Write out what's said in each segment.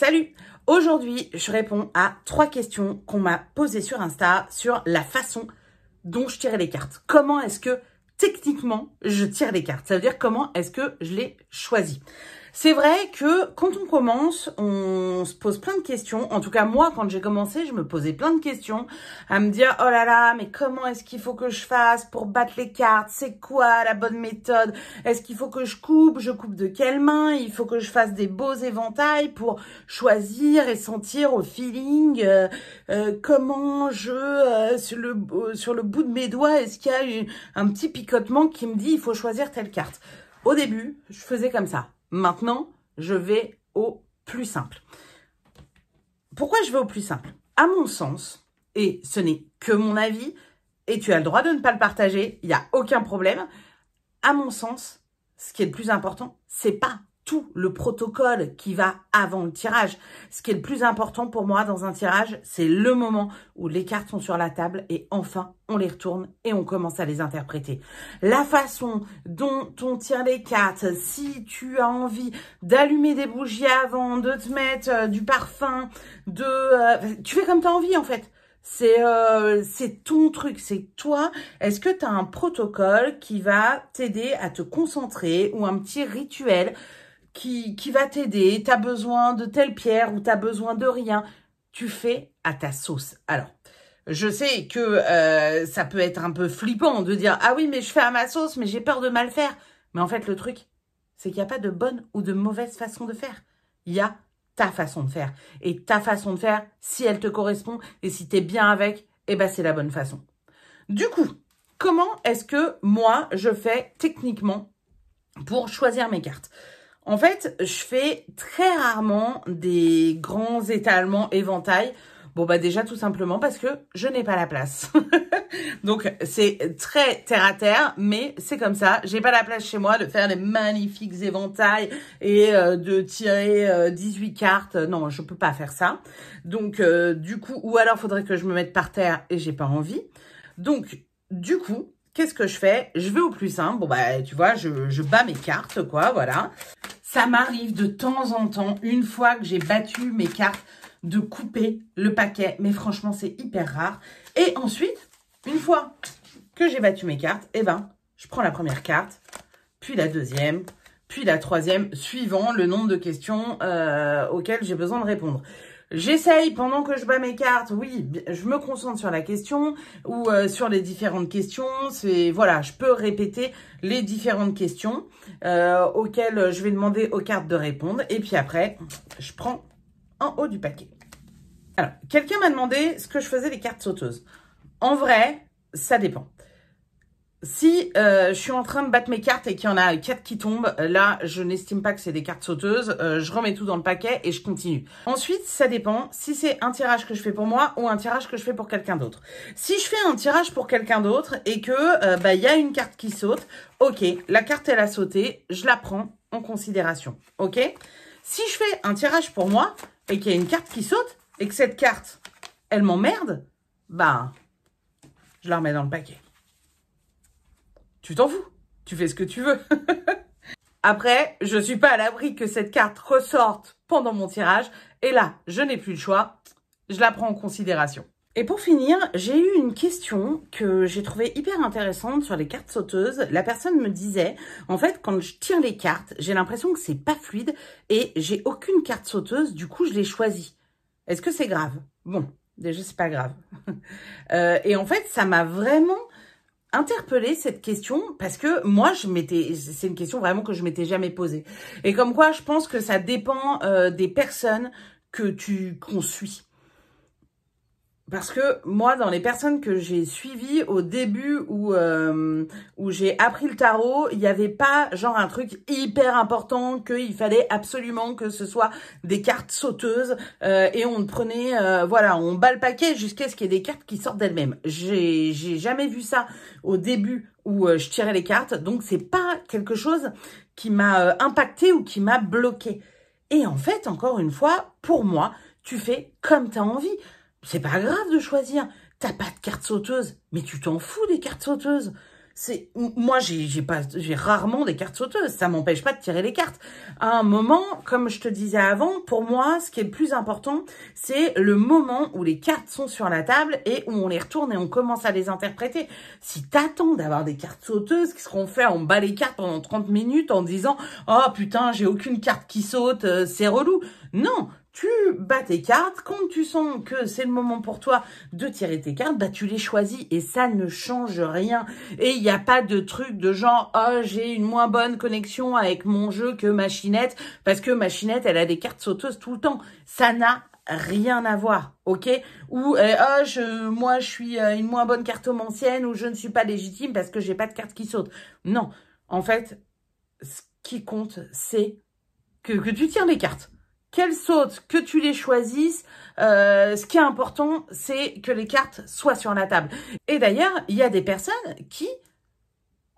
Salut! Aujourd'hui, je réponds à 3 questions qu'on m'a posées sur Insta sur la façon dont je tirais les cartes. Comment est-ce que, techniquement, je tire les cartes? Ça veut dire comment est-ce que je les choisis? C'est vrai que quand on commence, on se pose plein de questions. En tout cas, moi, quand j'ai commencé, je me posais plein de questions à me dire « Oh là là, mais comment est-ce qu'il faut que je fasse pour battre les cartes? C'est quoi la bonne méthode? Est-ce qu'il faut que je coupe? Je coupe de quelle main? Il faut que je fasse des beaux éventails pour choisir et sentir au feeling comment sur le bout de mes doigts, est-ce qu'il y a un petit picotement qui me dit « Il faut choisir telle carte ?» Au début, je faisais comme ça. Maintenant, je vais au plus simple. Pourquoi je vais au plus simple? À mon sens, et ce n'est que mon avis, et tu as le droit de ne pas le partager, il n'y a aucun problème. À mon sens, ce qui est le plus important, c'est pas tout le protocole qui va avant le tirage. Ce qui est le plus important pour moi dans un tirage, c'est le moment où les cartes sont sur la table et enfin, on les retourne et on commence à les interpréter. La façon dont on tire les cartes, si tu as envie d'allumer des bougies avant, de te mettre du parfum, tu fais comme tu as envie en fait. C'est ton truc, c'est toi. Est-ce que tu as un protocole qui va t'aider à te concentrer ou un petit rituel qui va t'aider? Tu as besoin de telle pierre ou tu as besoin de rien. Tu fais à ta sauce. Alors, je sais que ça peut être un peu flippant de dire « Ah oui, mais je fais à ma sauce, mais j'ai peur de mal faire. » Mais en fait, le truc, c'est qu'il n'y a pas de bonne ou de mauvaise façon de faire. Il y a ta façon de faire. Et ta façon de faire, si elle te correspond et si tu es bien avec, eh ben c'est la bonne façon. Du coup, comment est-ce que moi, je fais techniquement pour choisir mes cartes? En fait, je fais très rarement des grands étalements éventails. Bon, bah déjà, tout simplement parce que je n'ai pas la place. Donc, c'est très terre à terre, mais c'est comme ça. J'ai pas la place chez moi de faire des magnifiques éventails et de tirer 18 cartes. Non, je peux pas faire ça. Donc, du coup, ou alors, faudrait que je me mette par terre et j'ai pas envie. Donc, du coup, qu'est-ce que je fais? Je vais au plus simple. Bon, bah, tu vois, je bats mes cartes, quoi, voilà. Ça m'arrive de temps en temps, une fois que j'ai battu mes cartes, de couper le paquet. Mais franchement, c'est hyper rare. Et ensuite, une fois que j'ai battu mes cartes, eh ben, je prends la première carte, puis la deuxième, puis la troisième, suivant le nombre de questions auxquelles j'ai besoin de répondre. J'essaye, pendant que je bats mes cartes, oui, je me concentre sur la question ou sur les différentes questions. Voilà, je peux répéter les différentes questions auxquelles je vais demander aux cartes de répondre. Et puis après, je prends en haut du paquet. Alors, quelqu'un m'a demandé ce que je faisais des cartes sauteuses. En vrai, ça dépend. Si je suis en train de battre mes cartes et qu'il y en a 4 qui tombent, là, je n'estime pas que c'est des cartes sauteuses. Je remets tout dans le paquet et je continue. Ensuite, ça dépend si c'est un tirage que je fais pour moi ou un tirage que je fais pour quelqu'un d'autre. Si je fais un tirage pour quelqu'un d'autre et que y a une carte qui saute, ok, la carte, elle a sauté, je la prends en considération, ok? Si je fais un tirage pour moi et qu'il y a une carte qui saute et que cette carte, elle m'emmerde, bah, je la remets dans le paquet. Tu t'en fous, tu fais ce que tu veux. Après, je suis pas à l'abri que cette carte ressorte pendant mon tirage. Et là, je n'ai plus le choix. Je la prends en considération. Et pour finir, j'ai eu une question que j'ai trouvée hyper intéressante sur les cartes sauteuses. La personne me disait, en fait, quand je tire les cartes, j'ai l'impression que c'est pas fluide et j'ai aucune carte sauteuse. Du coup, je les choisis. Est-ce que c'est grave? Bon, déjà, c'est pas grave. Et en fait, ça m'a vraiment interpeller cette question parce que moi c'est une question vraiment que je m'étais jamais posée et comme quoi je pense que ça dépend des personnes qu'on suit. Parce que moi, dans les personnes que j'ai suivies au début où j'ai appris le tarot, il n'y avait pas genre un truc hyper important qu'il fallait absolument que ce soit des cartes sauteuses et on prenait, voilà, on bat le paquet jusqu'à ce qu'il y ait des cartes qui sortent d'elles-mêmes. J'ai jamais vu ça au début où je tirais les cartes, donc c'est pas quelque chose qui m'a impacté ou qui m'a bloqué. Et en fait, encore une fois, pour moi, tu fais comme tu as envie. C'est pas grave de choisir. T'as pas de carte sauteuse, mais tu t'en fous des cartes sauteuses. Moi, j'ai rarement des cartes sauteuses. Ça m'empêche pas de tirer les cartes. À un moment, comme je te disais avant, pour moi, ce qui est le plus important, c'est le moment où les cartes sont sur la table et où on les retourne et on commence à les interpréter. Si t'attends d'avoir des cartes sauteuses qui seront faites, on bat les cartes pendant 30 minutes en disant « Oh putain, j'ai aucune carte qui saute, c'est relou ». Non, tu bats tes cartes, quand tu sens que c'est le moment pour toi de tirer tes cartes, bah tu les choisis et ça ne change rien. Et il n'y a pas de truc de genre « Oh, j'ai une moins bonne connexion avec mon jeu que Machinette parce que Machinette, elle a des cartes sauteuses tout le temps ». Ça n'a rien à voir, ok? Ou moi je suis une moins bonne cartomancienne ou je ne suis pas légitime parce que j'ai pas de carte qui saute. Non, en fait, ce qui compte, c'est que tu tires les cartes. Qu'elles sautent, que tu les choisisses, ce qui est important, c'est que les cartes soient sur la table. Et d'ailleurs, il y a des personnes qui,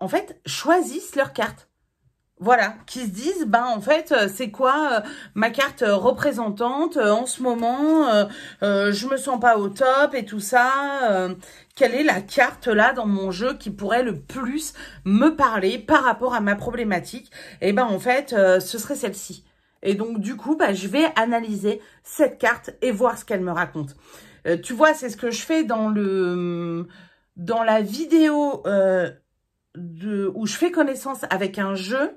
en fait, choisissent leurs cartes. Voilà, qui se disent, ben en fait, c'est quoi ma carte représentante en ce moment, je me sens pas au top et tout ça. Quelle est la carte là dans mon jeu qui pourrait le plus me parler par rapport à ma problématique? Et ben en fait, ce serait celle-ci. Et donc du coup, bah, je vais analyser cette carte et voir ce qu'elle me raconte. Tu vois, c'est ce que je fais dans la vidéo où je fais connaissance avec un jeu.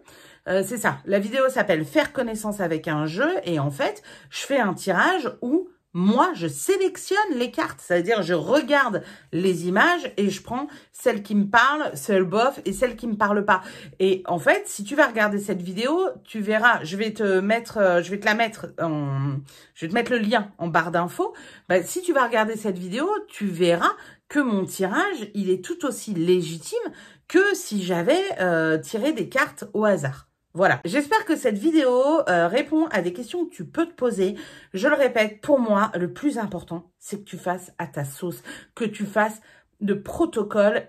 C'est ça, la vidéo s'appelle « Faire connaissance avec un jeu » et en fait, je fais un tirage où moi, je sélectionne les cartes. C'est-à-dire, je regarde les images et je prends celle qui me parle, celle bof et celle qui me parle pas. Et en fait, si tu vas regarder cette vidéo, tu verras, je vais te mettre le lien en barre d'infos. Bah, si tu vas regarder cette vidéo, tu verras que mon tirage, il est tout aussi légitime que si j'avais tiré des cartes au hasard. Voilà, j'espère que cette vidéo répond à des questions que tu peux te poser. Je le répète, pour moi, le plus important, c'est que tu fasses à ta sauce, que tu fasses le protocole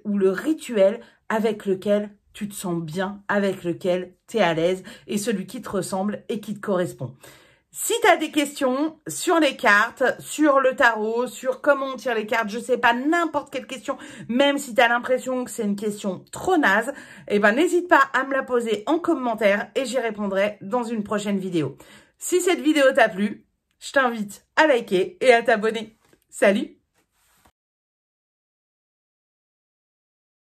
ou le rituel avec lequel tu te sens bien, avec lequel tu es à l'aise et celui qui te ressemble et qui te correspond. Si tu as des questions sur les cartes, sur le tarot, sur comment on tire les cartes, je sais pas, n'importe quelle question, même si tu as l'impression que c'est une question trop naze, eh ben n'hésite pas à me la poser en commentaire et j'y répondrai dans une prochaine vidéo. Si cette vidéo t'a plu, je t'invite à liker et à t'abonner. Salut!